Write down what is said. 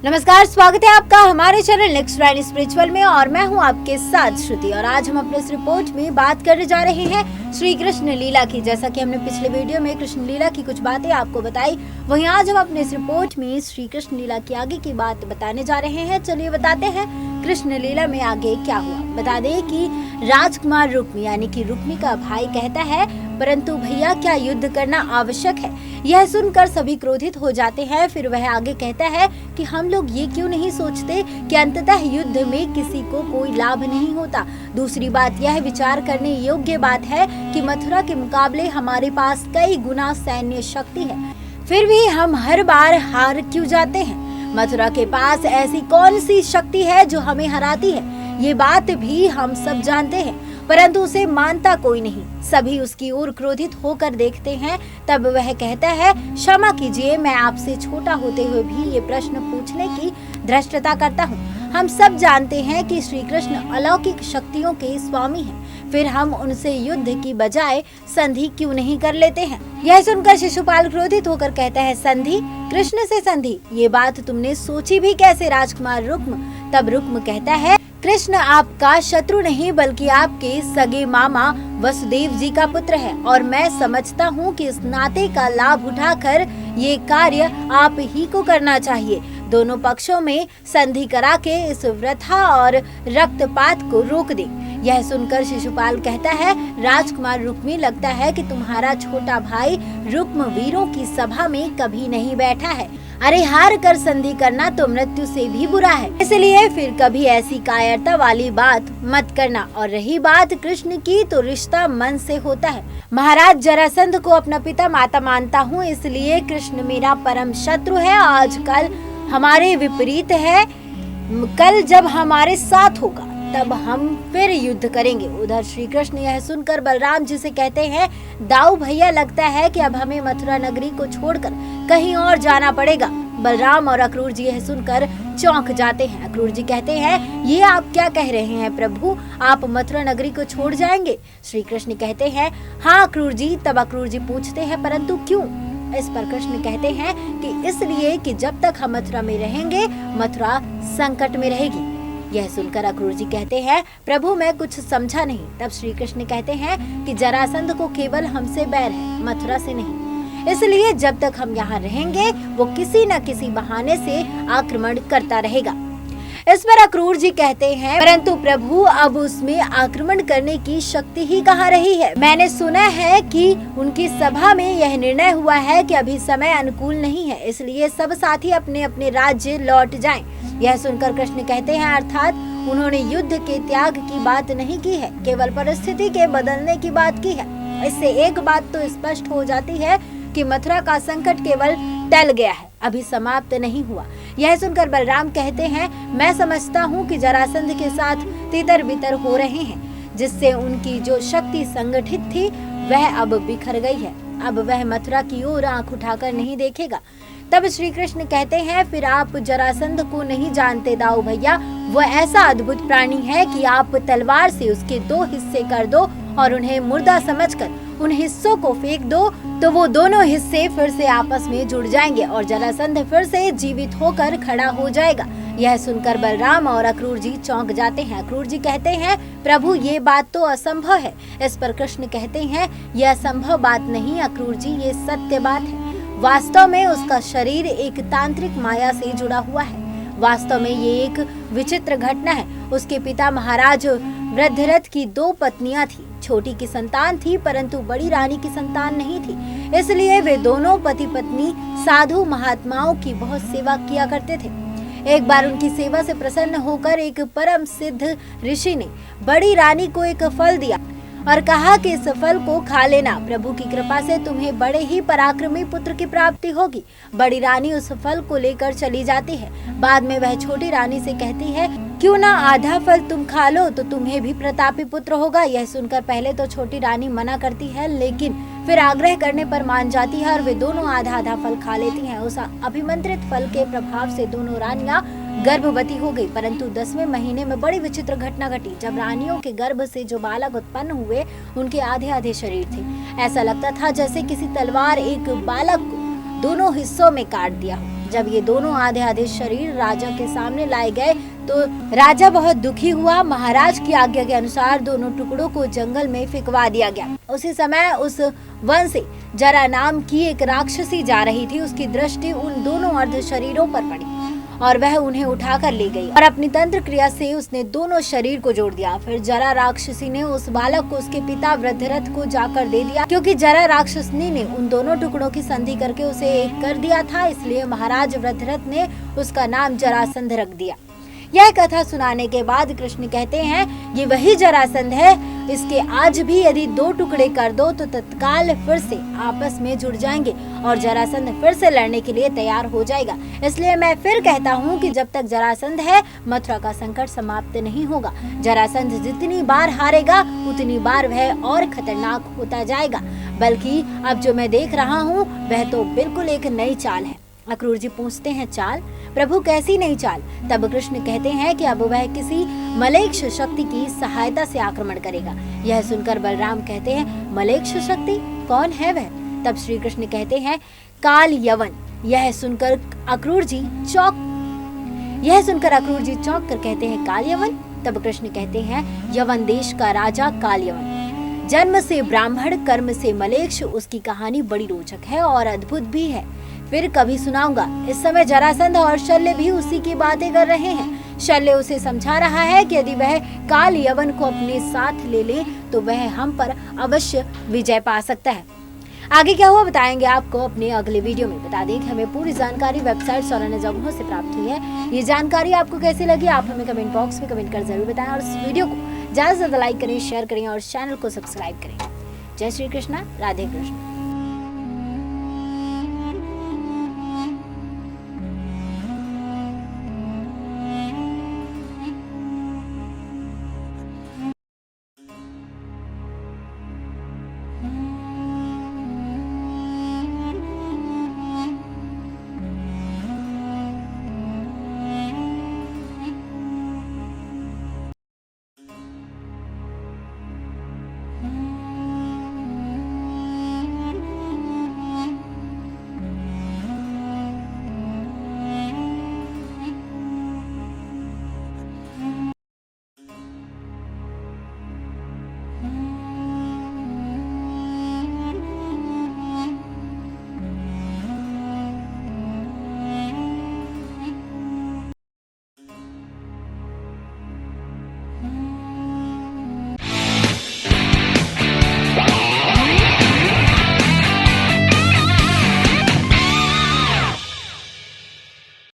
नमस्कार, स्वागत है आपका हमारे चैनल नेक्स्ट राइन स्पिरिचुअल में और मैं हूं आपके साथ श्रुति। और आज हम अपने इस रिपोर्ट में बात करने जा रहे हैं श्री कृष्ण लीला की। जैसा कि हमने पिछले वीडियो में कृष्ण लीला की कुछ बातें आपको बताई, वहीं आज हम अपने इस रिपोर्ट में श्री कृष्ण लीला की आगे की बात बताने जा रहे हैं। चलिए बताते हैं कृष्ण लीला में आगे क्या हुआ। बता दें कि राजकुमार रुक्मी यानी कि रुक्मी का भाई कहता है, परंतु भैया क्या युद्ध करना आवश्यक है? यह सुनकर सभी क्रोधित हो जाते हैं। फिर वह आगे कहता है कि हम लोग ये क्यों नहीं सोचते कि अंततः युद्ध में किसी को कोई लाभ नहीं होता। दूसरी बात यह विचार करने योग्य बात है कि मथुरा के मुकाबले हमारे पास कई गुना सैन्य शक्ति है, फिर भी हम हर बार हार क्यों जाते हैं? मथुरा के पास ऐसी कौन सी शक्ति है जो हमें हराती है? ये बात भी हम सब जानते हैं, परंतु उसे मानता कोई नहीं। सभी उसकी ओर क्रोधित होकर देखते हैं। तब वह कहता है, क्षमा कीजिए, मैं आपसे छोटा होते हुए भी ये प्रश्न पूछने की धृष्टता करता हूँ। हम सब जानते हैं कि श्री कृष्ण अलौकिक शक्तियों के स्वामी हैं, फिर हम उनसे युद्ध की बजाय संधि क्यों नहीं कर लेते हैं? यह सुनकर शिशुपाल क्रोधित होकर कहता है, संधि? कृष्ण से संधि? ये बात तुमने सोची भी कैसे राजकुमार रुक्म? तब रुक्म कहता है, कृष्ण आपका शत्रु नहीं बल्कि आपके सगे मामा वसुदेव जी का पुत्र है और मैं समझता हूँ कि इस नाते का लाभ उठाकर ये कार्य आप ही को करना चाहिए। दोनों पक्षों में संधि करा के इस वृथा और रक्तपात को रोक दे। यह सुनकर शिशुपाल कहता है, राजकुमार रुक्मी, लगता है कि तुम्हारा छोटा भाई रुक्म वीरों की सभा में कभी नहीं बैठा है। अरे हार कर संधि करना तो मृत्यु से भी बुरा है, इसलिए फिर कभी ऐसी कायरता वाली बात मत करना। और रही बात कृष्ण की, तो रिश्ता मन से होता है। महाराज जरासंध को अपना पिता माता मानता हूँ, इसलिए कृष्ण मेरा परम शत्रु है। आजकल हमारे विपरीत है, कल जब हमारे साथ होगा तब हम फिर युद्ध करेंगे। उधर श्री कृष्ण यह सुनकर बलराम जी से कहते हैं, दाऊ भैया, लगता है कि अब हमें मथुरा नगरी को छोड़कर कहीं और जाना पड़ेगा। बलराम और अक्रूर जी यह सुनकर चौंक जाते हैं। अक्रूर जी कहते हैं, ये आप क्या कह रहे हैं प्रभु, आप मथुरा नगरी को छोड़ जाएंगे? श्री कृष्ण कहते हैं, हाँ अक्रूर जी। तब अक्रूर जी पूछते हैं, परंतु क्यों? इस पर कृष्ण कहते हैं कि इसलिए कि जब तक हम मथुरा में रहेंगे, मथुरा संकट में रहेगी। यह सुनकर अक्रूर जी कहते हैं, प्रभु मैं कुछ समझा नहीं। तब श्री कृष्ण कहते हैं कि जरासंध को केवल हमसे बैर है, मथुरा से नहीं। इसलिए जब तक हम यहाँ रहेंगे, वो किसी न किसी बहाने से आक्रमण करता रहेगा। इस पर अक्रूर जी कहते हैं, परंतु प्रभु अब उसमें आक्रमण करने की शक्ति ही कहाँ रही है? मैंने सुना है कि उनकी सभा में यह निर्णय हुआ है कि अभी समय अनुकूल नहीं है, इसलिए सब साथी अपने अपने राज्य लौट जाएं। यह सुनकर कृष्ण कहते हैं, अर्थात उन्होंने युद्ध के त्याग की बात नहीं की है, केवल परिस्थिति के बदलने की बात की है। इससे एक बात तो स्पष्ट हो जाती है कि मथुरा का संकट केवल टल गया है, अभी समाप्त नहीं हुआ। यह सुनकर बलराम कहते हैं, मैं समझता हूँ कि जरासंध के साथ तितर बितर हो रहे हैं, जिससे उनकी जो शक्ति संगठित थी वह अब बिखर गई है। अब वह मथुरा की ओर आंख उठाकर नहीं देखेगा। तब श्री कृष्ण कहते हैं, फिर आप जरासंध को नहीं जानते दाऊ भैया, वो ऐसा अद्भुत प्राणी है कि आप तलवार से उसके 2 हिस्से कर दो और उन्हें मुर्दा समझकर उन हिस्सों को फेंक दो, तो वो दोनों हिस्से फिर से आपस में जुड़ जाएंगे और जरासंध फिर से जीवित होकर खड़ा हो जाएगा। यह सुनकर बलराम और अक्रूर जी चौंक जाते हैं। अक्रूर जी कहते हैं, प्रभु ये बात तो असंभव है। इस पर कृष्ण कहते हैं, यह असंभव बात नहीं अक्रूर जी, ये सत्य बात है। वास्तव में उसका शरीर एक तांत्रिक माया से जुड़ा हुआ है। वास्तव में ये एक विचित्र घटना है। उसके पिता महाराज वृद्धरथ की 2 पत्नियां थी। छोटी की संतान थी, परंतु बड़ी रानी की संतान नहीं थी। इसलिए वे दोनों पति पत्नी साधु महात्माओं की बहुत सेवा किया करते थे। एक बार उनकी सेवा से प्रसन्न होकर एक परम सिद्ध ऋषि ने बड़ी रानी को एक फल दिया और कहा कि इस फल को खा लेना, प्रभु की कृपा से तुम्हें बड़े ही पराक्रमी पुत्र की प्राप्ति होगी। बड़ी रानी उस फल को लेकर चली जाती है। बाद में वह छोटी रानी से कहती है, क्यों ना आधा फल तुम खा लो तो तुम्हें भी प्रतापी पुत्र होगा। यह सुनकर पहले तो छोटी रानी मना करती है, लेकिन फिर आग्रह करने पर मान जाती है और वे दोनों आधा आधा फल खा लेती हैं। उस अभिमंत्रित फल के प्रभाव से दोनों रानियां गर्भवती हो गई। परंतु 10वें महीने में बड़ी विचित्र घटना घटी। जब रानियों के गर्भ से जो बालक उत्पन्न हुए, उनके आधे आधे शरीर थे। ऐसा लगता था जैसे किसी तलवार एक बालक को दोनों हिस्सों में काट दिया हो। जब ये दोनों आधे आधे शरीर राजा के सामने लाए गए तो राजा बहुत दुखी हुआ। महाराज की आज्ञा के अनुसार दोनों टुकड़ों को जंगल में फेंकवा दिया गया। उसी समय उस वन से जरा नाम की एक राक्षसी जा रही थी। उसकी दृष्टि उन दोनों अर्ध शरीरों पर पड़ी और वह उन्हें उठाकर ले गई और अपनी तंत्र क्रिया से उसने दोनों शरीर को जोड़ दिया। फिर जरा राक्षसी ने उस बालक को उसके पिता वृद्धरथ को जाकर दे दिया। क्योंकि जरा राक्षसनी ने उन दोनों टुकड़ों की संधि करके उसे एक कर दिया था, इसलिए महाराज वृद्धरथ ने उसका नाम जरासंध रख दिया। यह कथा सुनाने के बाद कृष्ण कहते हैं ये वही जरासंध है, इसके आज भी यदि दो टुकड़े कर दो तो तत्काल फिर से आपस में जुड़ जाएंगे और जरासंध फिर से लड़ने के लिए तैयार हो जाएगा। इसलिए मैं फिर कहता हूँ कि जब तक जरासंध है मथुरा का संकट समाप्त नहीं होगा। जरासंध जितनी बार हारेगा उतनी बार वह और खतरनाक होता जाएगा। बल्कि अब जो मैं देख रहा हूँ वह तो बिल्कुल एक नई चाल है। अक्रूर जी पूछते हैं चाल, प्रभु कैसी नई चाल? तब कृष्ण कहते हैं कि अब वह किसी मलेच्छ शक्ति की सहायता से आक्रमण करेगा। यह सुनकर बलराम कहते हैं मलेच्छ शक्ति कौन है वह? तब श्री कृष्ण कहते हैं काल यवन। यह सुनकर अक्रूर जी चौंक कर कहते हैं काल यवन? तब कृष्ण कहते हैं यवन देश का राजा काल यवन, जन्म से ब्राह्मण कर्म से मलेच्छ, उसकी कहानी बड़ी रोचक है और अद्भुत भी है, फिर कभी सुनाऊंगा। इस समय जरासंध और शल्य भी उसी की बातें कर रहे हैं। शल्य उसे समझा रहा है कि यदि वह काल यवन को अपने साथ ले ले तो वह हम पर अवश्य विजय पा सकता है। आगे क्या हुआ बताएंगे आपको अपने अगले वीडियो में। बता दें कि हमें पूरी जानकारी वेबसाइट और अन्य जगहों से प्राप्त हुई है। ये जानकारी आपको कैसी लगी आप हमें कमेंट बॉक्स में कमेंट कर जरूर बताएं और इस वीडियो को ज्यादा से ज्यादा लाइक करें, शेयर करें और चैनल को सब्सक्राइब करें। जय श्री कृष्णा, राधे कृष्ण।